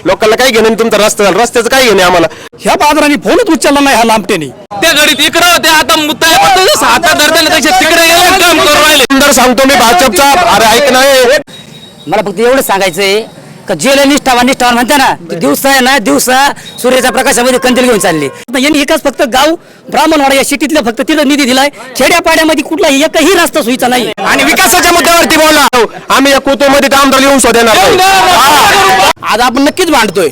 लोकांना काय घेणं तुमचा रस्ता झाला, रस्त्याचं काय घेणे आम्हाला. ह्या बाजाराने फोनच उचलला नाही ह्या लांबटेने. त्या घडीत इकडे होते, आता मुद्दा हातात धरताना त्याच्या तिकडे गेले काम करू राहिले. सुंदर सांगतो मी भाजपचा, अरे ऐक नाही, मला फक्त एवढं सांगायचंय का जेल निष्ठावान म्हणते ना, दिवसा आहे ना, दिवसा सूर्याच्या प्रकाशामध्ये कंदील घेऊन चालले. यांनी एकच फक्त गाव ब्राह्मणवाडा या सिटीतलं फक्त तिथं निधी दिलाय. खेड्यापाड्यामध्ये कुठलाही एकही रस्ता सोयीचा नाही. आणि विकासाच्या मुद्द्यावरती बोला. आम्ही या कोतोमध्ये आमदार येऊन शोधणार नाही. आज आपण नक्कीच भांडतोय,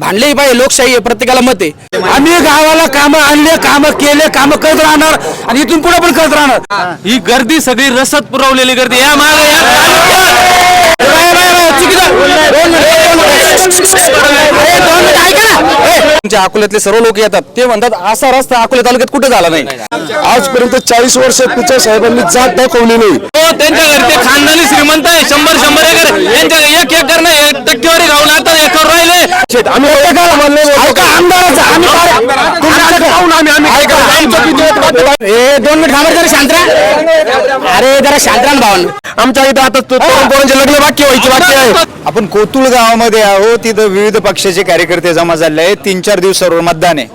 भांडलेही पाहिजे. लोकशाही आहे, प्रत्येकाला मत आहे. आम्ही गावाला कामं आणले, कामं केले, कामं करत राहणार आणि इथून पुढे पण करत राहणार. ही गर्दी सगळी रसद पुरवलेली गर्दी या तुमच्या अकोल्यातले सर्व लोक येतात, ते म्हणतात असा रस्ता अकोला तालुक्यात कुठे झाला नाही. आजपर्यंत 40 वर्ष पिच्या साहेबांनी जात दाखवली नाही. त्यांच्या घरी ते खानदानी श्रीमंत आहे, 100 एकर यांच्या एक एकर नाही, टक्केवारी घालून आता एकर राहिले. आम्ही दोन मिनिट थांबा जरा शांत राहा. अरे जरा शांत राहा भावांनो. आमच्या इथं आता पोरांचे लग्न बाकी व्हायचे बाकी आहे. आपण कोतुळ गावामध्ये आहोत. तिथं विविध पक्षाचे कार्यकर्ते जमा झाले आहेत. 3-4 दिवसावर मतदान आहे.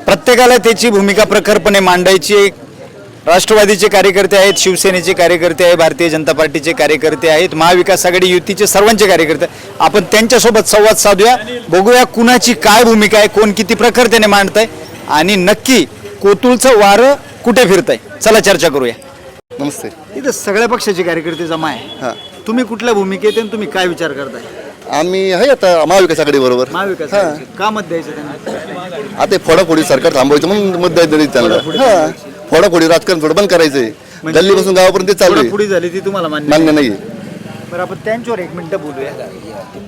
प्रत्येकाला त्याची भूमिका प्रखरपणे मांडायची. राष्ट्रवादीचे कार्यकर्ते आहेत, शिवसेनेचे कार्यकर्ते आहेत, भारतीय जनता पार्टीचे कार्यकर्ते आहेत, महाविकास आघाडी युतीचे सर्वांचे कार्यकर्ते. आपण त्यांच्यासोबत संवाद साधूया, बघूया कुणाची काय भूमिका आहे, कोण किती प्रखरतेने मांडतंय आणि नक्की कोतुळचं वारं कुठे फिरतंय. चला चर्चा करूया. नमस्ते. इथं सगळ्या पक्षाचे कार्यकर्ते जमा आहे. तुम्ही कुठल्या भूमिकेत आणि तुम्ही काय विचार करताय? आम्ही आहे आता महाविकास आघाडी बरोबर. महाविकास आघाडीचे. का मत द्यायचं त्यांना? आता फोडाफोडी सरकार थांबवायचं म्हणून मुद्दा त्यांना. फोडाफोडी राजकारण थोडं बंद करायचंय. गल्लीपासून गावापर्यंत चालू पुढे झाली ती तुम्हाला मान्य नाही. बरं, आपण त्यांच्यावर 1 मिनिटं बोलूया.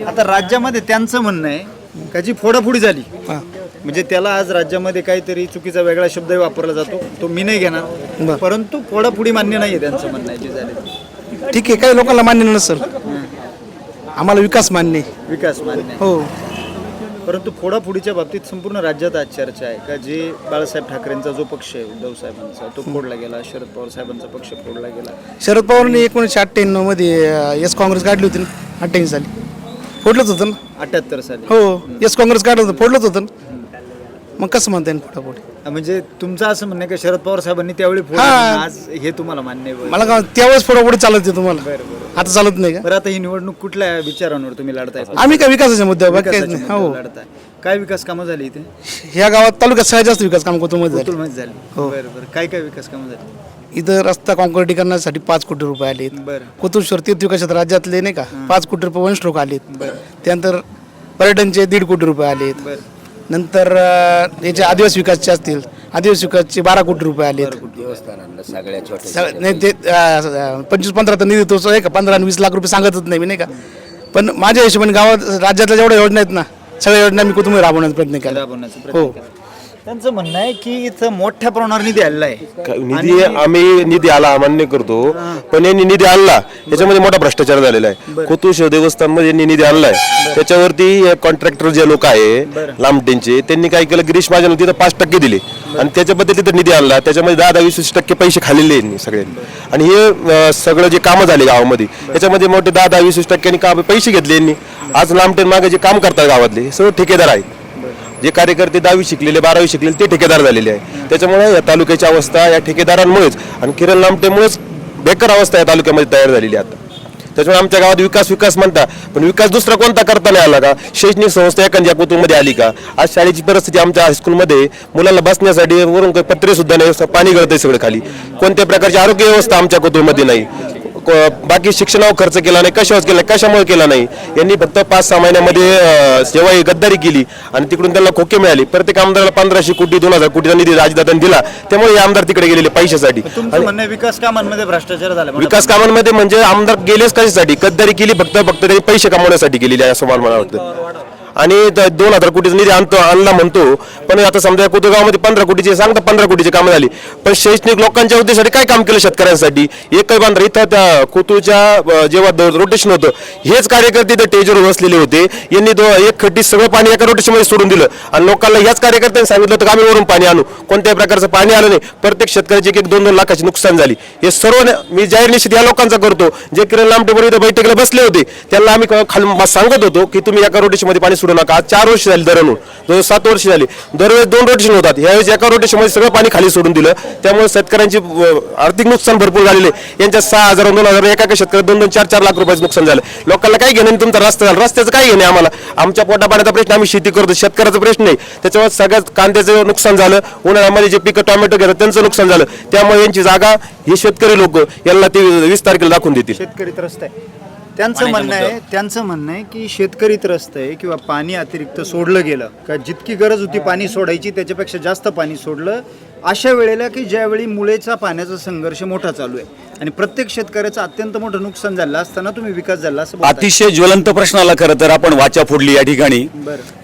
आता राज्यामध्ये त्यांचं म्हणणं आहे का जी फोडाफोडी झाली, म्हणजे त्याला आज राज्यामध्ये काहीतरी चुकीचा वेगळा शब्द वापरला जातो, तो मी नाही घेणार, परंतु फोडाफोडी मान्य नाहीये त्यांचं म्हणणं आहे. जे झाले ठीक आहे, काही लोकांना मान्य नसेल, आम्हाला विकास मान्य आहे. विकास मान्य आहे. हो, परंतु फोडाफोडीच्या बाबतीत संपूर्ण राज्यात आज चर्चा आहे का जे बाळासाहेब ठाकरेंचा जो पक्ष आहे, उद्धव साहेबांचा, तो फोडला गेला. शरद पवार साहेबांचा पक्ष फोडला गेला. शरद पवारांनी 1998 मध्ये एस काँग्रेस काढली होती ना, 98 साली फोडलंच होतं ना. 78 साली. हो, एस काँग्रेस काढलं होतं, फोडलंच होतं ना. मग कसं म्हणता येईल फोडाफोडी? म्हणजे तुमचं असं म्हणणं आहे का शरद पवार साहेबांनी त्यावेळी फोडलं, आज हे तुम्हाला मान्य आहे? मला का त्यावेळेस फोडाफोडी चालत होती तुम्हाला, आता चालत नाही का? बरं, आता ही निवडणूक कुठल्या विचारांवर तुम्ही लढताय? आम्ही काय विकासाच्या मुद्द्यावर बाकी काहीच विकासाच्या नाही. हो, मुद्द्यावर लढताय. काय विकास कामं झाली इथे? ह्या गावात तालुक्यात सगळ्यात जास्त विकास काम कोतुळमध्ये झाले. कोतुळमध्ये झाली. बरं बरं, काय काय विकास कामं झाली? इथं रस्ता कॉन्क्रिटीकरणासाठी 5 कोटी रुपये आले. बरं. कोतुळश्वर तीर्थ विकासात राज्यातले नाही का 5 कोटी रुपये वन स्ट्रोक आलेत. त्यानंतर पर्यटनचे 1.5 कोटी रुपये आलेत. नंतर याचे आदिवासी विकासचे असतील, आदिवासी विकासचे 12 कोटी रुपये आलेत. नाही ते 25-15 तर निधी तो आहे का, 15 आणि 20 लाख रुपये सांगतच नाही मी, नाही का. पण माझ्या हिशोबाने गावात राज्यातल्या जेवढ्या योजना आहेत ना, सगळ्या योजना मी कुटुंब राबवण्याचा प्रयत्न केला. हो, त्यांचं म्हणणं आहे की इथं मोठ्या प्रमाणावर निधी आलेला आहे. निधी आम्ही निधी आला मान्य करतो, पण यांनी निधी आणला त्याच्यामध्ये मोठा भ्रष्टाचार झालेला आहे. कोतुळ देवस्थानमध्ये यांनी निधी आणलाय, त्याच्यावरती कॉन्ट्रॅक्टर जे लोक आहे लांबटेंचे, त्यांनी काय केलं, गिरीश महाजन तिथं 5% दिले आणि त्याच्याबद्दल तिथं निधी आणला. त्याच्यामध्ये 10-20% पैसे खाल्लेले यांनी सगळ्यांनी. आणि हे सगळं जे कामं झाले गावामध्ये त्याच्यामध्ये मोठे 10-20% काम पैसे घेतले यांनी. आज लांबटेन मागे जे काम करतात गावातले हे सर्व ठेकेदार आहेत. जे कार्यकर्ते 10वी शिकलेले 12वी शिकलेले ते ठेकेदार झालेले आहे. त्याच्यामुळे या तालुक्याची अवस्था या ठेकेदारांमुळेच आणि किरण लांबटेमुळेच बेकार अवस्था या तालुक्यामध्ये तयार झालेली आहे आता. त्याच्यामुळे आमच्या गावात विकास म्हणता, पण विकास दुसरा कोणता करता नाही आला का? शैक्षणिक संस्था एखाद्या कोतुळमध्ये आली का? आज शाळेची परिस्थिती आमच्या हायस्कूलमध्ये मुलांना बसण्यासाठी वरून पत्रे सुद्धा नाही, पाणी गळतंय सगळं खाली. कोणत्या प्रकारची आरोग्य व्यवस्था आमच्या कोतुळमध्ये नाही. बाकी शिक्षणावर खर्च केला नाही, कशावर केला, कशामुळे केला नाही. यांनी फक्त 5-6 महिन्यामध्ये जेव्हा गद्दारी केली आणि तिकडून त्यांना खोके मिळाली. प्रत्येक आमदाराला 1500 कोटी 2000 कोटीचा निधी राजदादांनी दिला, त्यामुळे हे आमदार तिकडे गेलेले पैशासाठी. तुमचं म्हणणं विकास कामांमध्ये भ्रष्टाचार झाला? विकास कामांमध्ये म्हणजे आमदार गेलेच कशासाठी? गद्दारी केली, फक्त त्यांनी पैसे कमवण्यासाठी केलेली आहे असं मला वाटतं. आणि 2000 कोटीचा निधी आणला म्हणतो, पण आता समजा कोतुळ गावामध्ये 15 कोटीचे सांगता 15 कोटीचे कामं झाली, पण शैक्षणिक लोकांच्या उद्देशासाठी काय काम केलं शेतकऱ्यांसाठी? एकही बांधरा इथं त्या कोतुळच्या जेव्हा रोटेशन होतं, हेच कार्यकर्ते इथं टेजवर बसलेले होते. यांनी 1 खड्डी सगळं पाणी एका रोटेशनमध्ये सोडून दिलं आणि लोकांना याच कार्यकर्त्यांनी सांगितलं होतं की आम्ही वरून पाणी आणू. कोणत्याही प्रकारचं पाणी आलं नाही. प्रत्येक शेतकऱ्याची 1-2 लाखाची नुकसान झाली. हे सर्व मी जाहीर निश्चित या लोकांचा करतो. जे किरण लांबटे इथं बैठकीला बसले होते त्यांना आम्ही सांगत होतो की तुम्ही एका रोटेशनमध्ये पाणी सोडू नका. आज 4 वर्ष झाली धरणून, जवळ 7 वर्ष झाली. दरवेळेस 2 रोटेशन होतात, यावेळेस एका रोटेशनमध्ये सगळं पाणी खाली सोडून दिलं. त्यामुळे शेतकऱ्यांची आर्थिक नुकसान भरपूर झालेले. यांच्या 6,000 2,000 एका शेतकऱ्याला 2-2, 4-4 लाख रुपयाचं नुकसान झालं. लोकांना काय घेणं तुमचा रस्ता झाला, रस्त्याचं काय घेणे आम्हाला. आमच्या पोटा पाण्याचा प्रश्न, आम्ही शेती करतो, शेतकऱ्याचा प्रश्न नाही. त्याच्यावर सगळ्यात कांद्याचं नुकसान झालं, उन्हाळ्यामध्ये जे पिकं टोमॅटो घेतात त्यांचं नुकसान झालं. त्यामुळे यांची जागा हे शेतकरी लोक यांना ते 20 तारखेला दाखवून देतील. शेतकरी त्रस्त आहे. त्यांचं म्हणणं आहे की शेतकरी त्रस्त आहे किंवा पाणी अतिरिक्त सोडलं गेलं का, जितकी गरज होती पाणी सोडायची त्याच्यापेक्षा जास्त पाणी सोडलं. अशा वेळेला की ज्यावेळी मुळेचा पाण्याचा संघर्ष मोठा चालू आहे आणि प्रत्येक शेतकऱ्याचं अत्यंत मोठं नुकसान झालं असताना तुम्ही विकास झाला असं बोलताय. अतिशय ज्वलंत प्रश्नाला खरं तर आपण वाचा फोडली या ठिकाणी.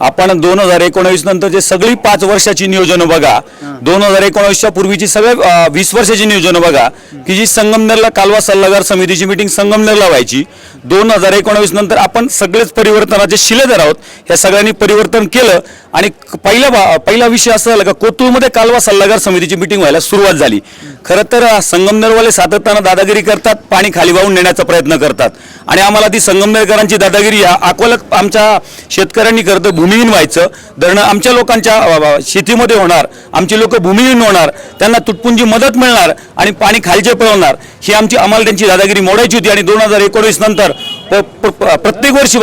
आपण 2019 नंतरची सगळी 5 वर्षाची नियोजन बघा, 2019च्या पूर्वीची सगळ्या 20 वर्षाची नियोजन बघा की जी संगमनेरला कालवा सल्लागार समितीची मिटिंग संगमनेरला व्हायची. 2019 नंतर आपण सगळेच परिवर्तनाचे शिलेदार आहोत. या सगळ्यांनी परिवर्तन केलं आणि पहिला विषय असा झाला का कोतुळमध्ये कालवा सल्लागार समितीची मिटिंग व्हायला सुरुवात झाली. खरं तर संगमनेरवाले सातत्यानं दादागिरी करतात, पाणी खाली वाहून नेण्याचा प्रयत्न करतात आणि आम्हाला ती संगमनेरकरांची दादागिरी अकोल्यात आमच्या शेतकऱ्यांनी करतं भूमिहीन व्हायचं, धरणं आमच्या लोकांच्या शेतीमध्ये होणार, आमची लोक भूमिहीन होणार, त्यांना तुटपुंजी मदत मिळणार आणि पाणी खालचे पळवणार, ही आम्हाला त्यांची दादागिरी मोडायची होती. आणि 2019 नंतर प्रत्येक वर्षी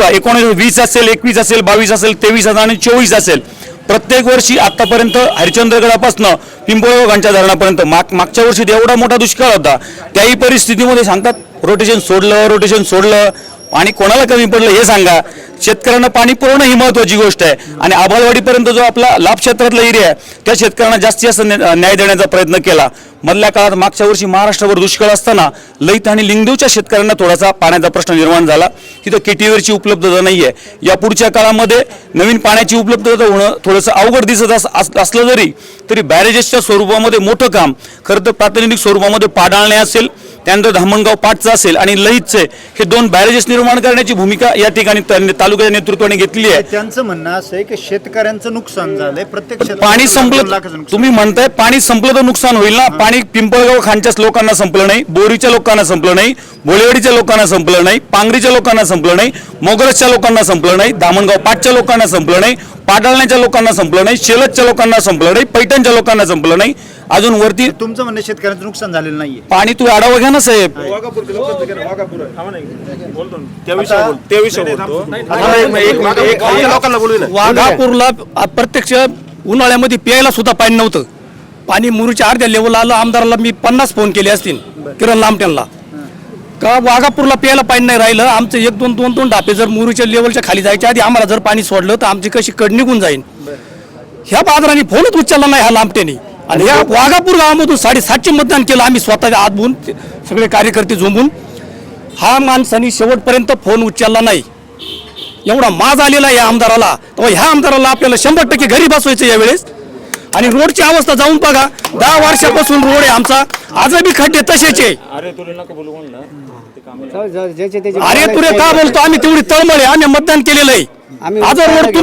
20 असेल, 21 असेल, 22 असेल, 23 असेल आणि 24 असेल, प्रत्येक वर्षी आतापर्यंत हरिश्चंद्रगडापासून पिंपळगावच्या धरणापर्यंत मागच्या वर्षी एवढा मोठा दुष्काळ होता. त्याही परिस्थितीमध्ये सांगतात रोटेशन सोडलं आणि कोणाला कमी पडलं हे सांगा. शेतकऱ्यांना पाणी पुरवणं ही महत्वाची गोष्ट आहे आणि आभाळवाडीपर्यंत जो आपला लाभ क्षेत्रातला एरिया आहे त्या शेतकऱ्यांना जास्तीत जास्त न्याय देण्याचा प्रयत्न केला. मधल्या काळात मागच्या वर्षी महाराष्ट्रावर दुष्काळ असताना लईत आणि लिंगदेवच्या शेतकऱ्यांना थोडासा पाण्याचा प्रश्न निर्माण झाला. तिथं केटीवरची उपलब्धता नाही आहे. या पुढच्या काळामध्ये नवीन पाण्याची उपलब्धता होणं थोडंसं अवघड दिसत असलं तरी बॅरेजेसच्या स्वरूपामध्ये मोठं काम खरं तर प्रातिनिधिक स्वरूपामध्ये पाडाळणे असेल, त्यानंतर धामणगाव पाटचं असेल आणि लईतचे हे 2 बॅरेजेस निर्माण करण्याची भूमिका या ठिकाणी तालुक्याच्या नेतृत्वाने घेतली आहे. त्यांचं म्हणणं असं आहे की शेतकऱ्यांचं नुकसान झालंय, प्रत्येक पाणी संपलं, तुम्ही म्हणताय पाणी संपलं तर नुकसान होईल ना. पाणी पिंपळगाव खानच्याच लोकांना संपलं नाही, बोरीच्या लोकांना संपलं नाही, बोलेवाडीच्या लोकांना संपलं नाही, पांगरीच्या लोकांना संपलं नाही, मोगरजच्या लोकांना संपलं नाही, धामणगाव पाटच्या लोकांना संपलं नाही, पाडाळण्याच्या लोकांना संपलं नाही, शेलतच्या लोकांना संपलं नाही, पैठणच्या लोकांना संपलं नाही. अजून वरती तुमचं म्हणणं शेतकऱ्यांचं नुकसान झालेलं नाहीये. पाणी तू आढावा घ्या ना साहेब. वाघापूरला प्रत्यक्ष उन्हाळ्यामध्ये प्यायला सुद्धा पाणी नव्हतं. पाणी मुरुच्या अर्ध्या लेवल आलं. आमदाराला मी 50 फोन केले असतील, किरण लामट्यांना, का वाघापूरला प्यायला पाणी नाही राहिलं. आमचं 1-2 डापे जर मुरुच्या लेवलच्या खाली जायच्या आधी आम्हाला जर पाणी सोडलं तर आमची कशी कड निघून जाईल. ह्या बाजाराने फोनच उचलला नाही ह्या लामट्याने आणि ह्या वाघापूर गावामधून 750 मतदान केलं आम्ही स्वतःच्या आत बोलून, सगळे कार्यकर्ते झोंबून. हा माणसाने शेवटपर्यंत फोन उचलला नाही. एवढा माज आलेला या आमदाराला. ह्या आमदाराला आपल्याला 100% घरी बसवायचं यावेळेस. आणि रोडची अवस्था जाऊन बघा, 10 वर्षापासून रोड आहे आमचा, आजही खड्डे तसेच आहे. अरे तुरे का बोलतो, आम्ही तेवढी तळमळ आहे, आम्ही मतदान केलेलं आहे. आज रोड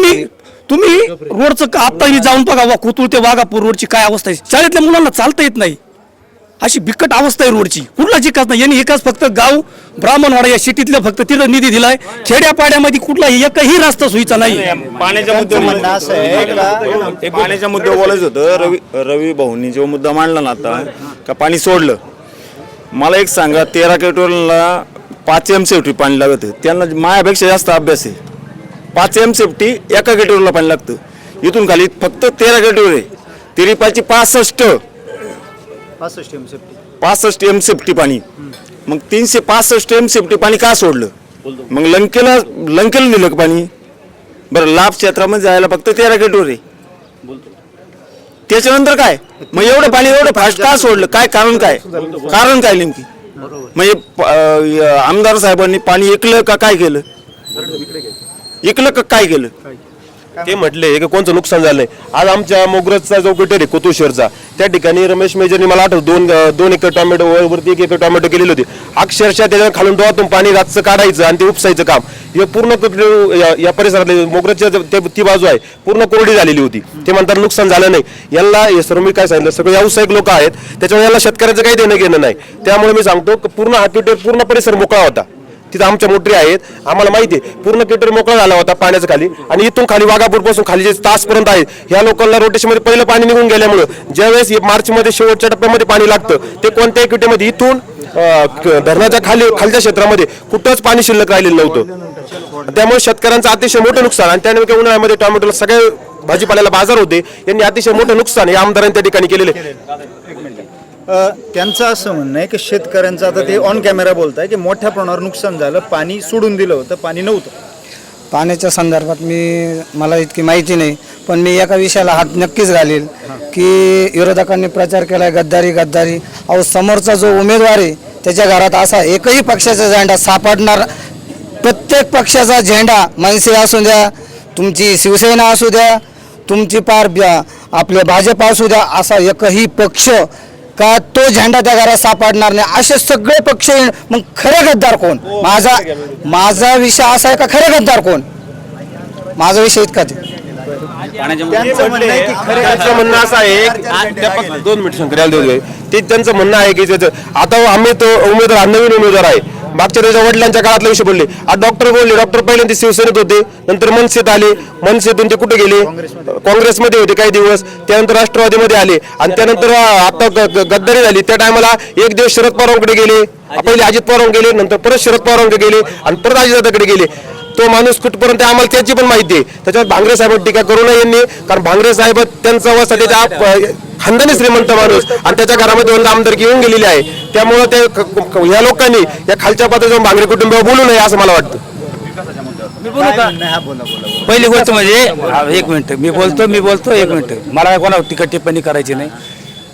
तुम्ही रोडचं आत्ताही जाऊन बघा, कोतुळ ते वाघापूर रोडची काय अवस्था आहे. शाळेतल्या मुलांना चालता येत नाही, अशी बिकट अवस्था आहे रोडची. कुठलाच विकास नाही. यांनी एकाच फक्त गाव ब्राह्मणवाडा या सिटीतलं फक्त तिथं निधी दिलाय. खेड्यापाड्यामध्ये कुठलाही एकही रस्ता सोयीचा नाही. पाण्याच्या मुद्द्यावर बोलायचं होतं. रवी भाऊंनी जो मुद्दा मांडला ना आता का पाणी सोडलं, मला एक सांगा, 13 केटोरला 5 MCFT पाणी लागत. त्यांना माझ्यापेक्षा जास्त अभ्यास आहे. 5 MCFT एका केटोरला पाणी लागतं. इथून खाली फक्त 13 केटोर आहे. तिरीपाची 65 MCFT पाणी. मग 365 MCFT पाणी का सोडलं? मग लंकेला नेलं का पाणी? बरं, लाभ क्षेत्रामध्ये जायला फक्त 13 केटोर आहे. त्याच्यानंतर काय? मग एवढं पाणी एवढं फास्ट का सोडलं? काय कारण काय नेमकी? म्हणजे आमदार साहेबांनी पाणी ऐकलं का काय केलं? ते म्हटले की कोणतं नुकसान झालं नाही. आज आमच्या मोगरजचा जो गटर आहे कोतुळ शहरचा, त्या ठिकाणी रमेश मेजरनी मला आठवतं 2 एकर टोमॅटो वरती 1 एकर टोमॅटो केलेली होती. अक्षरशः त्याच्या खालून डोहातून पाणी रातचं काढायचं आणि ते उपसायचं काम हे पूर्ण या परिसरातले मोगरजच्या ती बाजू आहे पूर्ण कोरडी झालेली होती. ते म्हणतात नुकसान झालं नाही. यांना हे सर्व मी काय सांगितलं, सगळे व्यावसायिक लोक आहेत, त्याच्यामुळे याला शेतकऱ्याचं काही देणं घेणं नाही. त्यामुळे मी सांगतो पूर्ण पूर्ण परिसर मोकळा होता. तिथं आमच्या मोटरी आहेत, आम्हाला माहिती आहे पूर्ण किटर मोकळा झाला होता पाण्याच्या खाली, आणि इथून खाली वाघापूर पासून खाली जे तासपर्यंत आहे ह्या लोकांना रोटेशन मध्ये पहिलं पाणी निघून गेल्यामुळे ज्यावेळेस मार्च मध्ये शेवटच्या टप्प्यामध्ये पाणी लागतं ते कोणत्याही किटेमध्ये इथून धरणाच्या खालच्या क्षेत्रामध्ये कुठंच पाणी शिल्लक राहिलेलं नव्हतं. त्यामुळे शेतकऱ्यांचं अतिशय मोठं नुकसान, आणि त्यानंतर उन्हाळ्यामध्ये टोमॅटोला सगळ्या भाजीपाल्याला बाजार होते, यांनी अतिशय मोठं नुकसान या आमदारांनी त्या ठिकाणी केलेले. त्यांचं असं म्हणणं आहे की शेतकऱ्यांचं, आता ते ऑन कॅमेरा बोलत आहे की मोठ्या प्रमाणावर नुकसान झालं, पाणी सोडून दिलं होतं, पाणी नव्हतं. पाण्याच्या संदर्भात मला इतकी माहिती नाही, पण मी एका विषयाला हात नक्कीच घालील की विरोधकांनी प्रचार केलाय गद्दारी गद्दारी. अहो, समोरचा जो उमेदवार आहे त्याच्या घरात असा एकही पक्षाचा झेंडा सापडणार, प्रत्येक पक्षाचा झेंडा, मनसे असू द्या, तुमची शिवसेना असू द्या, तुमची आपले भाजप असू द्या, असा एकही पक्ष का तो झेंडा त्या घरात सापडणार नाही. असे सगळे पक्ष, मग खरे गद्दार कोण? माझा विषय असा आहे का खरे गद्दार कोण? माझा विषय इतकाच आहे. त्यांचं म्हणणं असं आहे, 2 मिनिट शंकर यायला देऊ दे. ते त्यांचं म्हणणं आहे की आता आम्ही तो उमेदवार नवीन उमेदवार आहे, मागच्या त्याच्या वडिलांच्या काळातला विषय बोलले, आज डॉक्टर बोलले, डॉक्टर पहिल्यांदा शिवसेनेत होते, नंतर मनसेत आले, मनसेतून ते कुठे गेले, काँग्रेसमध्ये होते काही दिवस, त्यानंतर राष्ट्रवादीमध्ये आले, आणि त्यानंतर आता गद्दारी झाली. त्या टायमाला एक दिवस शरद पवारांकडे गेले, पहिले अजित पवारांकडे गेले, नंतर परत शरद पवारांकडे गेले, आणि परत अजितदादाकडे गेले. तो माणूस कुठपर्यंत आम्हाला त्याची पण माहिती आहे. त्याच्यावर भांगरे साहेबांनी टीका करू नये यांनी, कारण भांगरे साहेब त्यांचा अवस्था त्याच्या खानदानी श्रीमंत माणूस, आणि त्याच्या घरामध्ये 2 आमदारकी येऊन गेलेली आहे. त्यामुळे ते या लोकांनी या खालच्या पातळीवर जाऊन भांगरे कुटुंबावर बोलू नये असं मला वाटतं. पहिली गोष्ट म्हणजे एक मिनिट मी बोलतो 1 मिनिट. मला कोणा टीका टिप्पणी करायची नाही.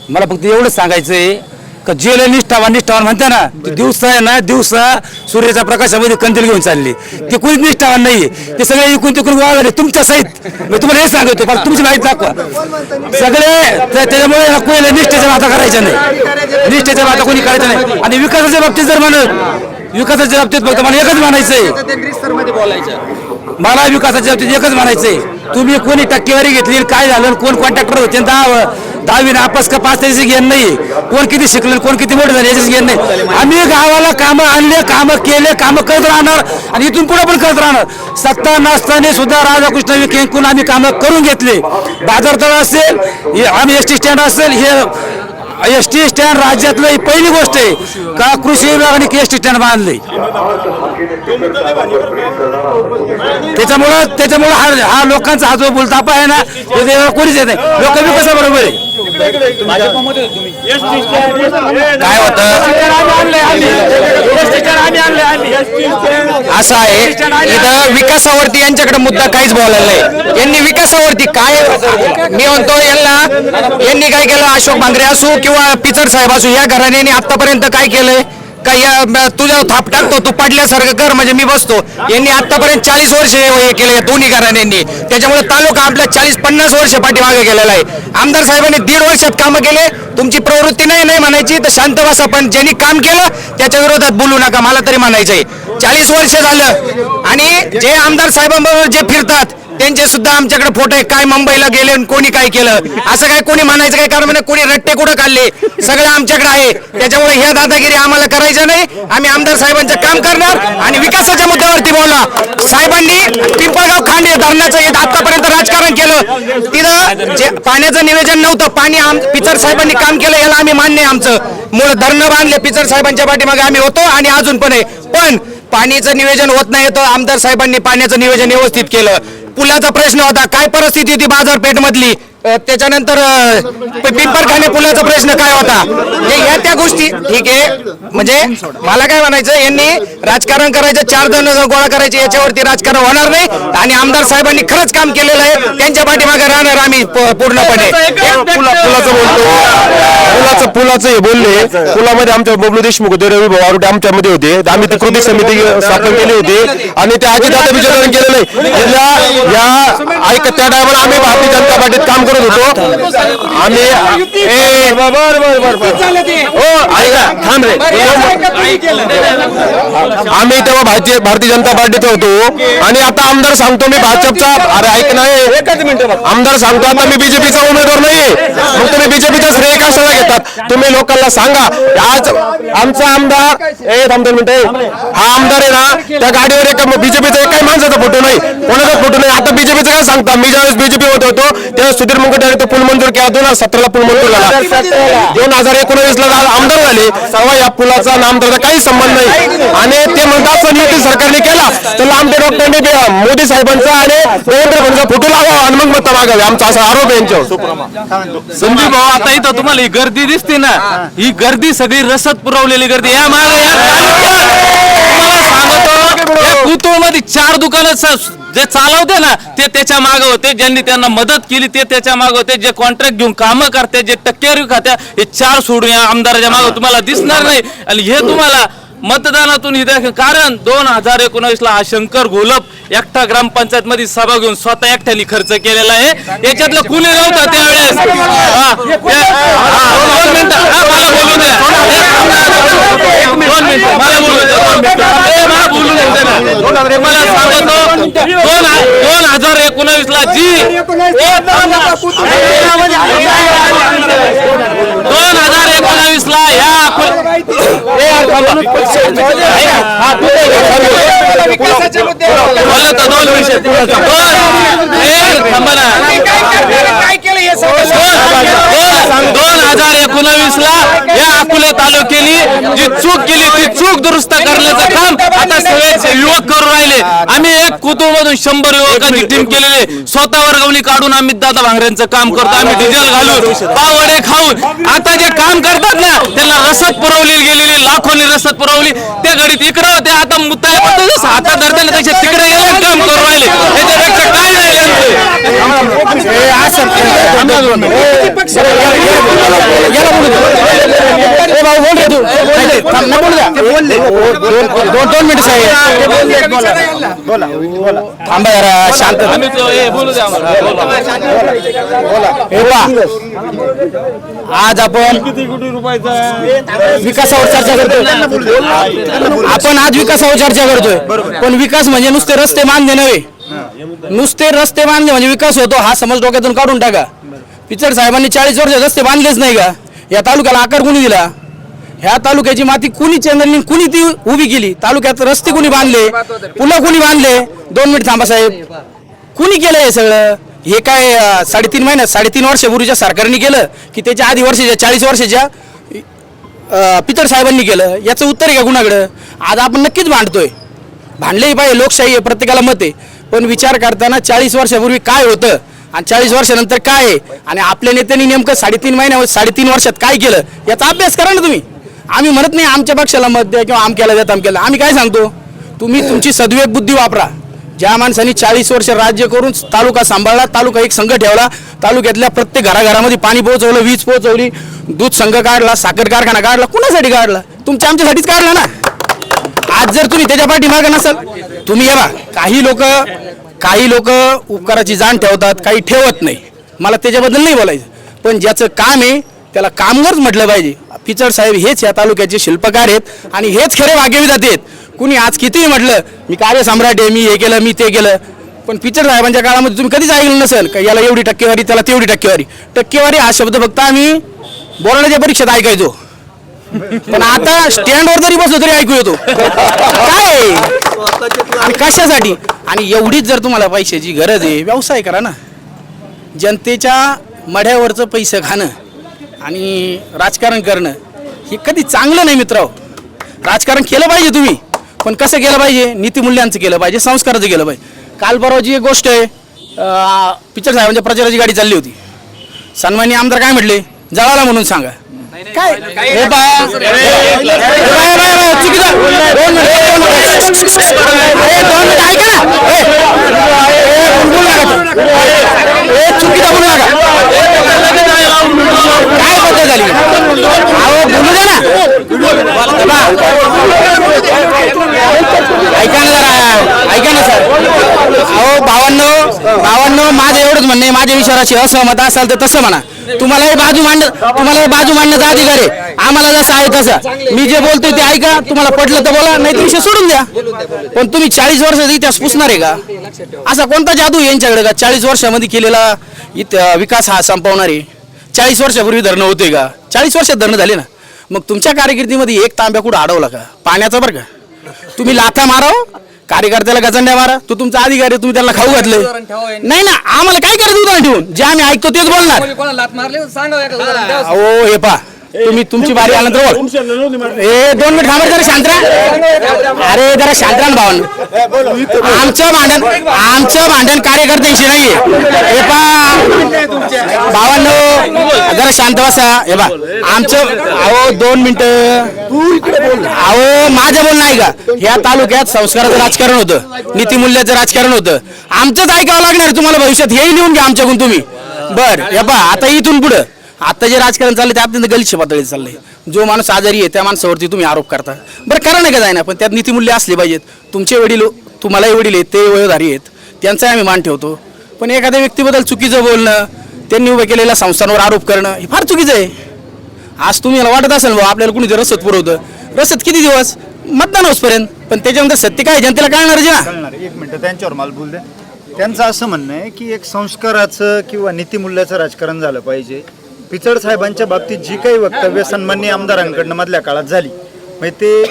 मला फक्त एवढंच सांगायचं आहे का जे निष्ठावान म्हणते ना, दिवसा आहे ना, दिवसा सूर्याच्या प्रकाशामध्ये कंदील घेऊन चालली, ते कोणीच निष्ठावान नाहीये. ते सगळे इकून तिकून वागले तुमच्या सहित. मी तुम्हाला हे सांगतो, पण तुमची माहिती दाखवा सगळे. त्याच्यामुळे कोणी निष्ठेच्या वाता करायच्या नाही, निष्ठेच्या वाता कोणी करायच्या नाही. आणि विकासाच्या बाबतीत जर विकासाच्या बाबतीत फक्त मला एकच म्हणायचंय, मला विकासाच्या बाबतीत एकच म्हणायचंय, तुम्ही कोणी टक्केवारी घेतली, काय झालं, कोण कॉन्ट्रॅक्टर होते, 10वी नापास का पास त्याची घेण नाही, कोण किती शिकले, कोण किती मोठे झाले याचीच घेण नाही. आम्ही गावाला कामं आणले, कामं केले, कामं करत राहणार, आणि इथून पुढे पण करत राहणार. सत्ता नसताना सुद्धा राधाकृष्ण विखे यांच्याकडून आम्ही कामं करून घेतले. बाजारतळ असेल, आम्ही एसटी स्टँड असेल, हे एसटी स्टँड राज्यातलं ही पहिली गोष्ट आहे का कृषी विभागाने एसटी स्टँड बांधले. त्याच्यामुळं हा लोकांचा हा जो बोलतापा आहे ना, कोणीच येत नाही. लोक विकासाबरोबर आहे. काय होतं असं आहे, इथं विकासावरती यांच्याकडे मुद्दा काहीच बोलायला नाही. यांनी विकासावरती काय, मी म्हणतो यांनी काय केलं, अशोक भांगरे असू किंवा पिचड साहेब असू, या घराण्याने आतापर्यंत काय केलंय का, या तुझ्या थाप टाकतो तू पडल्यासारखं कर म्हणजे मी बसतो. यांनी आतापर्यंत 40 वर्ष हे केले या दोन्ही घराण्यांनी. त्याच्यामुळे तालुका आपल्या 40-50 वर्ष पाठीमागे गेलेला आहे. आमदार साहेबांनी 1.5 वर्षात कामं केले. तुमची प्रवृत्ती नाही म्हणायची तर शांत बसा, पण ज्यांनी काम केलं त्याच्या विरोधात बोलू नका, मला तरी म्हणायचंय. 40 वर्ष झालं, आणि जे आमदार साहेबांबरोबर जे फिरतात त्यांचे सुद्धा आमच्याकडे फोटो आहे. काय मुंबईला गेले, कोणी काय केलं, असं काय कोणी म्हणायचं काय कारण नाही. कोणी रट्टे कुठं काढले, सगळं आमच्याकडे आहे. त्याच्यामुळे ह्या दादागिरी आम्हाला करायचं नाही. आम्ही आमदार साहेबांचं काम करणार आणि विकासाच्या मुद्द्यावरती बोलला. साहेबांनी पिंपळगाव खांडे धरणाचं आतापर्यंत राजकारण केलं, तिथं जे पाण्याचं नियोजन नव्हतं, पाणी पिचड साहेबांनी काम केलं, याला आम्ही मान्य आहे. आमचं मूळ धरणं बांधले पिचड साहेबांच्या पाठीमागे आम्ही होतो आणि अजून पण आहे. पण पाणीचं नियोजन होत नाही, तर आमदार साहेबांनी पाण्याचं नियोजन व्यवस्थित केलं. पुलाचा प्रश्न होता, काय परिस्थिती होती बाजारपेठ मधली, त्याच्यानंतर पिंपरखाने पुलाचा प्रश्न काय होता, या त्या गोष्टी ठीक आहे. म्हणजे मला काय म्हणायचं, यांनी राजकारण करायचं, 4 जण गोळा करायचे, याच्यावरती राजकारण होणार नाही. आणि आमदार साहेबांनी खरंच काम केलेलं आहे, त्यांच्या पाठीमागे राहणार आम्ही पूर्णपणे. पुलाचं हे बोलले, पुलामध्ये आमच्या बबलू देशमुख होते, रवी भाऊ आरोटे आमच्यामध्ये होते, आम्ही ती कृती समिती स्थापन केली होती, आणि ते अजितदादा विचारण केलेलं आहे. या ऐक त्या टायमाला आम्ही भारतीय जनता पार्टीत काम करत होतो आम्ही आम्ही तेव्हा भारतीय जनता पार्टीत होतो आणि आता आमदार सांगतो मी भाजपचा अरे ऐक नाही आमदार सांगतो आता मी बीजेपीचा उमेदवार नाहीये मग तुम्ही बीजेपीचा श्रेय कशाला घेतात तुम्ही लोकांना सांगा आज आमचा आमदार थांब 2 मिनिटं हा आमदार आहे ना त्या गाडीवर एका बीजेपीचा एकाही माणसाचा फोटो नाही कोणाचा फोटो नाही आता बीजेपीचं काय सांगता मी ज्यावेळेस बीजेपी होत होतो तेव्हा सुधीर मुनगंटीवार तो पूल मंजूर केला 2017 ला पूल मंजूर झाला 2019 ला आमदार झाले तेव्हा या पुलाचा नामदाराचा काही संबंध नाही आणि ते म्हणतात युती सरकारने केला तर लांबटे डॉक्टरांनी मोदी साहेबांचा आणि देवेंद्र फडणवीसचा फोटो लावावा आणि मग मत मागावे आमचा असा आरोप आहे यांच्यावर संजीव भाऊ आता इथं तुम्हाला ही गर्दी दिसते ना ही गर्दी सगळी रसद पुरवलेली गर्दी या मागे मध्ये 4 दुकानं जे चालवते ना ते त्याच्या मागे होते ज्यांनी त्यांना मदत केली ते त्याच्या मागे होते जे कॉन्ट्रॅक्ट घेऊन कामं करते जे टक्केवारी खात्या हे 4 सोडून या आमदाराच्या मागे तुम्हाला दिसणार नाही आणि हे तुम्हाला मतदानातून कारण 2019 ला हा शंकर घोलप एकटा ग्रामपंचायत मध्ये सभा घेऊन स्वतः एकट्याने खर्च केलेला आहे याच्यातलं कुणी नव्हतं त्यावेळेस मला सांगतो 2019 ला जी 2019 ला या अकोले तालुक्याने जी चूक केली ती चूक दुरुस्त करण्याचं काम आता सगळे युवक करून राहिले आम्ही एक कुतूहलमधून 100 युवकांची टीम केलेली स्वतः वर्गवणी काढून आम्ही दादा भांगरेंचं काम करतो आम्ही डिझेल घालून पावडे खाऊन आता जे काम करतात ना त्यांना रसद पुरवली गेलेली लाखोनी रसद पुरवली त्या घडीत इकडे होते आता मुद्दा हातात धरताना त्याच्या तिकडे गेले काम करून राहिले याच्यापेक्षा काय नाही दोन मिनिट साहेब थांबा जरा शांत आज आपण विकासावर चर्चा करतोय पण विकास म्हणजे नुसते रस्ते बांधणे नव्हे नुसते रस्ते बांधणे म्हणजे विकास होतो हा समज डोक्यातून काढून टाका पिचड साहेबांनी 40 वर्ष रस्ते बांधलेच नाही का या तालुक्याला आकार कोणी दिला ह्या तालुक्याची माती कुणी चेंदरली कुणी ती उभी केली तालुक्यात रस्ते कुणी बांधले पुलं कुणी बांधले 2 मिनिट थांबा साहेब कुणी केलं हे सगळं हे काय 3.5 महिन्यात 3.5 वर्षापूर्वीच्या सरकारने केलं की त्याच्या आधी वर्षाच्या 40 वर्षाच्या पिचड साहेबांनी केलं याचं उत्तर आहे का कुणाकडं आज आपण नक्कीच भांडतोय भांडलेही पाहिजे लोकशाही आहे प्रत्येकाला मत आहे पण विचार करताना 40 वर्षापूर्वी काय होतं आणि 40 वर्षानंतर काय आहे आणि आपल्या नेत्यांनी नेमकं 3.5 महिन्यावर 3.5 वर्षात काय केलं याचा अभ्यास करा ना तुम्ही आम्ही म्हणत नाही आमच्या पक्षाला मत द्या किंवा आमक्याला द्या तमक्याला आम्ही काय सांगतो तुम्ही तुमची सद्विवेक बुद्धी वापरा ज्या माणसांनी 40 वर्ष राज्य करून तालुका सांभाळला तालुका एक संघ ठेवला तालुक्यातल्या प्रत्येक घराघरामध्ये पाणी पोहोचवलं वीज पोहोचवली दूध संघ काढला साखर कारखाना काढला कुणासाठी काढला तुमच्या आमच्यासाठीच काढला ना आज जर तुम्ही त्याच्या पाठीमागे नसाल तुम्ही या काही लोक उपकाराची जाण ठेवतात काही ठेवत नाही मला त्याच्याबद्दल नाही बोलायचं पण ज्याचं काम आहे त्याला कामगारच म्हटलं पाहिजे पिचड साहेब हेच या तालुक्याचे शिल्पकार आहेत आणि हेच खरे भाग्यविधाते आहेत कुणी आज कितीही म्हटलं मी कार्य सम्राट आहे मी हे केलं मी ते केलं पण पिचड साहेबांच्या काळामध्ये तुम्ही कधीच ऐकलं नसेल का याला एवढी टक्केवारी त्याला तेवढी टक्केवारी हा शब्द फक्त आम्ही बोलण्याच्या परीक्षेत ऐकायचो पण आता स्टँडवर जरी बसलो तरी ऐकू येतो काय आणि कशासाठी आणि एवढीच जर तुम्हाला पैशाची गरज आहे व्यवसाय करा ना जनतेच्या मढ्यावरचं पैसे खाणं आणि राजकारण करणं हे कधी चांगलं नाही मित्र राजकारण केलं पाहिजे तुम्ही पण कसं केलं पाहिजे नीतिमूल्यांचं केलं पाहिजे संस्काराचं केलं पाहिजे काल परवाची एक गोष्ट आहे पिचड साहेबांच्या प्रचाराची गाडी चालली होती सन्माननीय आमदार काय म्हटले जळाला म्हणून सांगा काय हे चुकीचा बोलू नका काय पद्धत झाली अहो बोलू द्या ना ऐका ना सर अहो 52 माझं एवढंच म्हणणं आहे, माझ्या विचाराशी असहमत असाल तर तसं म्हणा. तुम्हालाही बाजू मांडण्याचा अधिकार आहे, आम्हाला जसं आहे तसं. मी जे बोलतोय ते ऐका, तुम्हाला पटलं तर बोला, नाही तर विषय सोडून द्या. पण तुम्ही 40 वर्षाचा इतिहास पुसणार आहे का? असा कोणता जादू आहे यांच्याकडे का 40 वर्षामध्ये केलेला विकास हा संपवणार आहे? 40 वर्षापूर्वी धरणं होते का? 40 वर्षात धरणं झाले ना. मग तुमच्या कारकिर्दीमध्ये एक तांब्या कुठं अडवला का पाण्याचा? बरं का, तुम्ही लाथा माराव, कार्यकर्त्याला गजंड्या मारा, तो तुमचा अधिकारी, तुम्ही त्याला खाऊ घातले नाही ना. आम्हाला काय करायचं उदाहरण ठेवून? जे आम्ही ऐकतो तेच बोलणार. हो हे पा, तुम्ही तुमची बारी आल्यानंतर बोल. 2 मिनिट थांबा जरा, शांत राहा. अरे जरा शांत राहा भावना. आमचं भांडण कार्यकर्त्यांशी नाहीये. हे पा भावांनो, जरा शांत बसा. हे बा आमचं 2 मिनिटं. अहो माझं बोलणं आहे का? ह्या तालुक्यात संस्काराचं राजकारण होतं, नीतिमूल्याचं राजकारण होतं. आमचंच ऐकावं लागणार तुम्हाला भविष्यात. हेही लिहून घ्या आमच्याकडून तुम्ही. बर हे पा, आता इथून पुढं आता जे राजकारण चाललंय ते अत्यंत गलिच्छ पातळीत चाललंय. जो माणूस आजारी आहे त्या माणसावरती तुम्ही आरोप करता. बरं करा नाही का जायना, पण त्यात नीतिमूल्य असले पाहिजेत. तुमचे वडील, तुम्हालाही वडील आहेत, ते वयोधारी आहेत, त्यांचाही आम्ही मान ठेवतो. पण एखाद्या व्यक्तीबद्दल चुकीचं बोलणं, त्यांनी उभं केलेल्या संस्थांवर आरोप करणं हे फार चुकीचं आहे. आज तुम्ही वाटत असेल भाऊ आपल्याला कुणी रसद पुरवतं, रसद किती दिवस? मतदान होसपर्यंत. पण त्याच्यानंतर सत्य काय जनतेला कळणारच ना. 1 मिनिट त्यांच्यावर मला बोल द्या. त्यांचं असं म्हणणं आहे की एक संस्काराचं किंवा नीतिमूल्याचं राजकारण झालं पाहिजे. पिचड साहेबांच्या बाबतीत जी काही वक्तव्य सन्माननीय आमदारांकडनं मधल्या काळात झाली, म्हणजे ते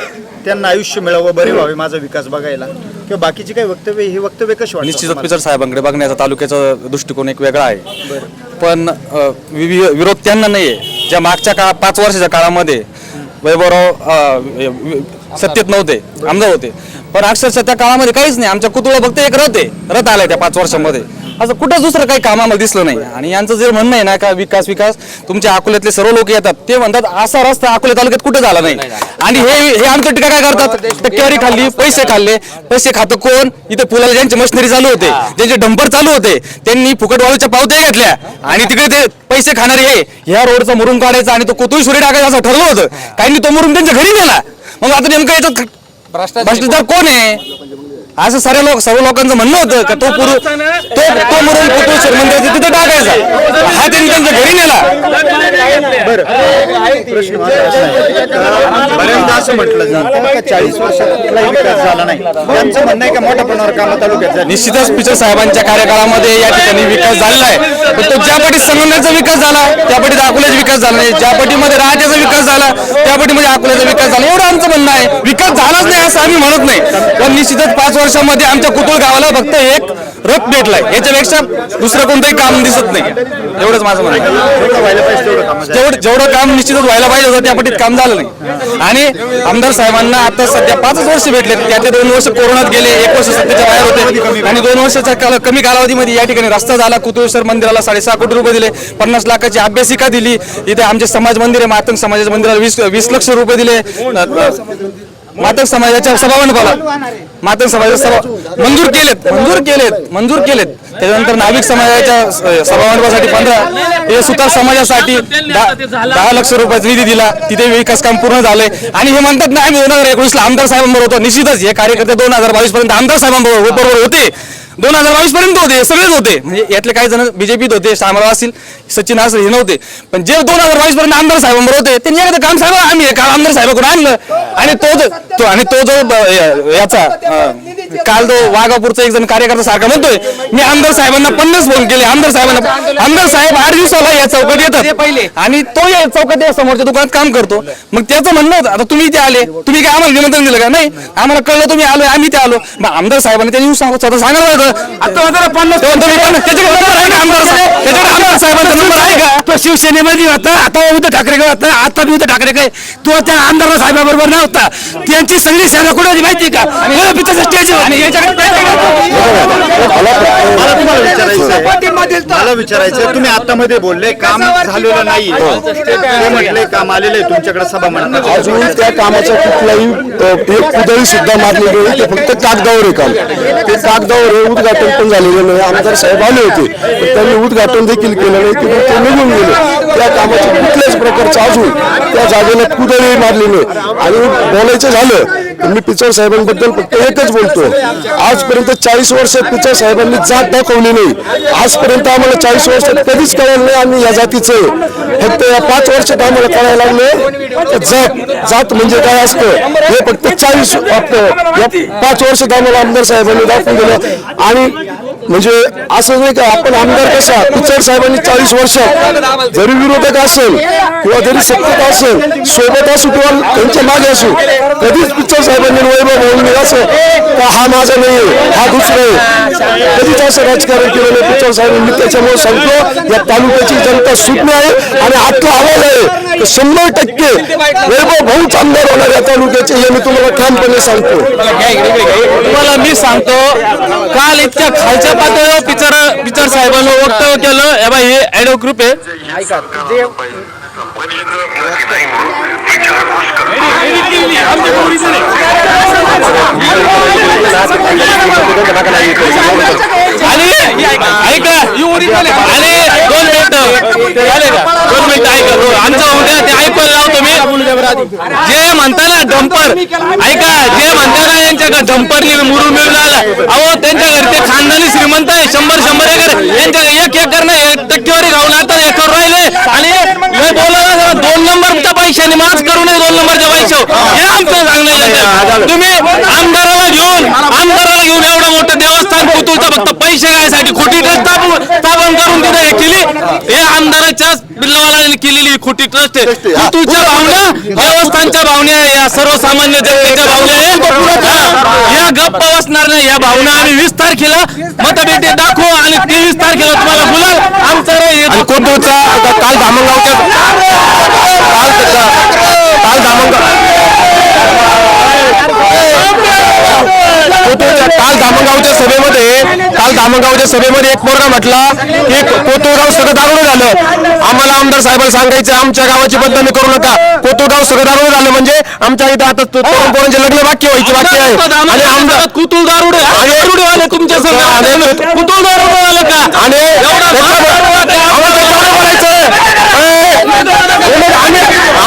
त्यांना आयुष्य मिळावं, बरे व्हावे, माझा विकास बघायला, किंवा बाकीची काही वक्तव्य, ही वक्तव्य कशी वाटतात? निश्चितच पिचड साहेबांकडे बघण्याचा तालुक्याचा दृष्टिकोन एक वेगळा आहे. पण विरोध त्यांना नाही आहे. ज्या मागच्या 5 वर्षाच्या काळामध्ये वैभवराव सत्तेत नव्हते, आमदार होते, पण अक्षरशः त्या काळामध्ये काहीच नाही. आमच्या कुतुळा फक्त एक रथ आलाय त्या 5 वर्षामध्ये. असं कुठं दुसरं काही काम आम्हाला दिसलं नाही. आणि यांचं जे म्हणणं आहे ना का विकास तुमच्या अकोल्यातले सर्व लोक येतात ते म्हणतात असा रस्ता अकोला तालुक्यात कुठे झाला नाही. आणि हे आमचं टीका काय करतात? टक्केवारी खाल्ली, पैसे खातं कोण? इथे पुलाला ज्यांचे मशिनरी चालू होते, ज्यांचे डंपर चालू होते, त्यांनी फुकट वाळूच्या पावत्या घेतल्या आणि तिकडे ते पैसे खाणारे ह्या रोडचा मुरुम काढायचा आणि तो कोतुळीश्वरी टाकायचा असं ठरलं होतं. काहींनी तो मुरुम त्यांच्या घरी नेला. मग आता नेमकं याच्यात भ्रष्टाचार कोण आहे? असं सर्व लोकांचं म्हणणं होतं का तो मुरुम कोतुळेश्वर मंदिराच्या तिथे टाकायचा, हा त्यांनी त्यांच्या घरी नेला. बऱ्याचदा असं म्हटलं जातं का 40 वर्षात कुठलाही विकास झाला नाही. त्यांचं म्हणणं आहे का मोठ्या प्रमाणावर कामं तालुक्यात झाली. निश्चितच पिचड साहेबांच्या कार्यकाळामध्ये या ठिकाणी विकास झालेला आहे. पण तो ज्या पटीत संगमनेरचा विकास झाला त्या पटीत अकोल्याचा विकास झाला नाही, ज्या पटीमध्ये राहत्याचा विकास झाला त्या पटीमध्ये अकोल्याचा विकास झाला, एवढं आमचं म्हणणं आहे. विकास झालाच नाही असं आम्ही म्हणत नाही, पण निश्चितच 5 वर्षामध्ये आमच्या कुतुळ गावाला फक्त एक रथ भेटलाय, याच्यापेक्षा दुसरं कोणतंही काम दिसत नाही. एवढंच माझं म्हणणं आहे. जेवढं काम निश्चितच व्हायला पाहिजे होतं त्या पटीत काम झालं नाही. आणि आमदार साहेबांना आता सध्या 5 वर्ष भेटले, त्यातले 2 वर्ष कोरोनात गेले, 1 वर्ष सत्तेच्या बाहेर होते आणि 2 वर्षाच्या कमी कालावधीमध्ये या ठिकाणी रस्ता झाला. कुतुळेश्वर मंदिराला 6.5 कोटी रुपये दिले, 50 लाखाची अभ्यासिका दिली. इथे आमचे समाज मंदिर आहे, मातंग समाजाच्या मंदिराला 20 लक्ष रुपये दिले. मातंग समाजाच्या सभामंडपाला मातंग समाजाच्या सभा मंजूर केलेत. त्याच्यानंतर नाविक समाजाच्या सभामंडपासाठी 15, हे सुतार समाजासाठी 10 लक्ष रुपयाचा निधी दिला. तिथे विकास काम पूर्ण झालंय. आणि हे म्हणतात ना आम्ही 2019ला आमदार साहेबांबरोबर होतो. निश्चितच हे कार्यकर्ते 2022 पर्यंत आमदार साहेबांबरोबर होते, 2022 पर्यंत होते, सगळेच होते. म्हणजे यातले काही जण बीजेपीत होते, शामराव असतील, सचिन असतील, हे नव्हते. पण जे 2022 पर्यंत आमदार साहेबांबरोबर होते त्यांनी एखादं काम साहेब आम्ही आमदार साहेबांकडून आणलं. आणि तो जो याचा काल तो वाघापूरचा एक जण कार्यकर्ता सारखा म्हणतोय मी आमदार साहेबांना 50 फोन केले. आमदार साहेब 8 दिवसाला या चौकात येतात आणि तो या चौकात समोरच्या दुकानात काम करतो. मग त्याचं म्हणणं होतं आता तुम्ही इथे आले, तुम्ही काय आम्हाला निमंत्रण दिलं का? नाही, आम्हाला कळलं तुम्ही आलो, आम्ही ते आलो. मग आमदार साहेबांनी त्यांनी स्वतः सांगायला होतं. आता 50 त्याच्याकडे आमदार साहेबांचा नंबर आहे का? तो शिवसेनेमध्ये होता, आता उद्धव ठाकरेकडे होता, आता बी उद्धव ठाकरेकडे. तो त्या आमदार साहेबाबरोबर नव्हता. त्यांची सगळी सेना कुठे होती माहिती का? स्टेज. मला विचारायचं तुम्ही आता मध्ये बोलले काम झालेलं नाही, ते म्हटले काम आलेलं आहे तुमच्याकडे सभा म्हणतात. अजून त्या कामाचा कुठलाही कुठेही सुद्धा मारले गेले, ते फक्त कागदावर आहे काम. ते कागदावर उद्घाटन पण झालेलं नाही. आमदार साहेब आले होते पण त्यांनी उद्घाटन देखील केलं नाही, ते निघून गेले. केले त्या कामाची कुठल्याच प्रकारचं अजून त्या जागेला कुदळी मारली नाही. आणि बोलायचं झालं तर मी पिचड साहेबांबद्दल फक्त एकच बोलतो, आजपर्यंत 40 वर्षात पिचड साहेबांनी जात दाखवली नाही. आजपर्यंत आम्हाला 40 वर्षात कधीच कळलं नाही आम्ही या जातीचं. फक्त या 5 वर्षात आम्हाला कळायला लागले जात म्हणजे काय असतं हे फक्त 40 या 5 वर्षात आम्हाला आमदार साहेबांनी दाखवून दिलं. आणि म्हणजे असं नाही का आपण आमदार कसा पिचड साहेबांनी 40 वर्षात जरी विरोधक असेल किंवा जरी सत्तेत असेल सोबत असू किंवा त्यांच्या मागे असू कधीच पिचड साहेबांनी वैभव म्हणून असं का हा माझा नाही हा दुसरा आहे कधीच असं राजकारण केलं नाही पिचड साहेबांनी. त्याच्यामुळे सांगतो या तालुक्याची जनता सुज्ञ आहे आणि आजचा आवाज आहे 100% वैभव भाऊच आमदार होणार या तालुक्याचे हे मी तुम्हाला ठामपणे सांगतो. तुम्हाला मी सांगतो काल इतक्या खालच्या पातळीवर पिचड साहेबांना वक्तव्य केलं. हे बाई हे ॲडो ग्रुप आहे. आणि ऐका आणि 2 मिनिटं ऐका आमचं उद्या ते ऐकायला लावतो मी. जे म्हणता ना डंपर ऐका जे म्हणता ना यांच्या डंपरनी मुरून मिळून आला अहो त्यांच्या घरी ते खानदानी श्रीमंत आहे 100 एकर यांच्या 1 एकर नाही टक्केवारी घालून आता एकर राहिले. आणि बोला 2 नंबरच्या पैशाने माफ करू नये 2 नंबरच्या पैशावर हे आमचं सांगणं. तुम्ही आमदाराला घेऊन एवढं मोठं देवस्थान पुतूळचं फक्त पैसे गायसाठी खोटी ट्रस्ट स्थापन करून तिथे हे केली. हे आमदाराच्या बिल्लावाला केलेली खोटी ट्रस्ट आहे. पुतूळच्या भावना देवस्थानच्या भावना या सर्वसामान्य जनतेच्या भावना या गप्प बसणार नाही. या भावना आम्ही 20 तारखेला मतपेटी दाखवू आणि 23 तारखेला तुम्हाला बोलाल आमचं कोथरूडचा काल धामणगावच्या काल धामणगावच्या सभेमध्ये एक पोरगा म्हटला की कोथरूडगाव सगळं दारुण झालं. आम्हाला आमदार साहेबांना सांगायचं आमच्या गावाची बदनामी करू नका. कोथरूडगाव सगळं दारुण झालं म्हणजे आमच्या इथं आता तरुण पोरांचे लग्न बाकी आहे. आणि आमदार कुतूळ दारुडे आले तुमच्या संघ कुतूळ दारुडे आलं का आणि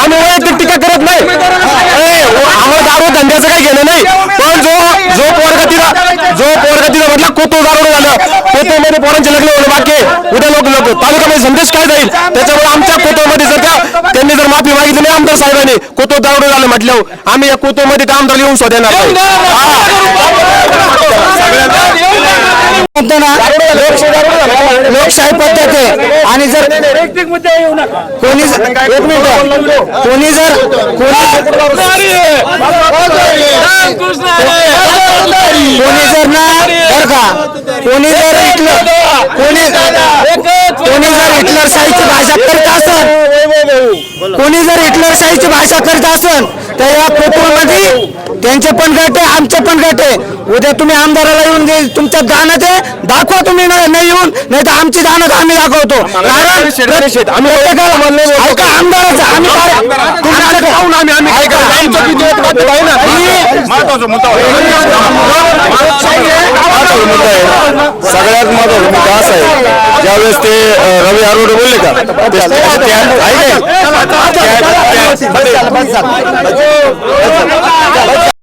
आम्ही वैयक्तिक टीका करत नाही. आम्हाला दारू धंद्याचं काही घेणं नाही. पण जो पोरगा तिला म्हटलं कोतो दारू झालं कोतोमध्ये पोरांचे लग्न होणं बाकी उद्या लोक तालुक्यामध्ये संदेश काय जाईल. त्याच्यामुळे आमच्या कोतोमध्ये जर त्यांनी जर माफी मागितली नाही आमदार साहेबांनी कोतो दारू झालं म्हटल्यावर आम्ही या कोतोमध्ये त्या आमदार येऊन शोधणार लोकशाही पद्धत आहे. आणि जर कोणी जर ना बरं का कोणी जर हिटलरशाहीची भाषा करत असेल करत असेल तर या कोथरूडमध्ये त्यांचे पण गट आहे आमचे पण गट आहे. उद्या तुम्ही आमदाराला येऊन तुमच्या दानात दाखवा तुम्ही नाही येऊन नाही तर आमची दानात आम्ही दाखवतो. कारण ऐका आमदाराचं सगळ्यात महत्वाचा मुद्दा असा आहे ज्यावेळेस ते रवी आरोडे बोलले का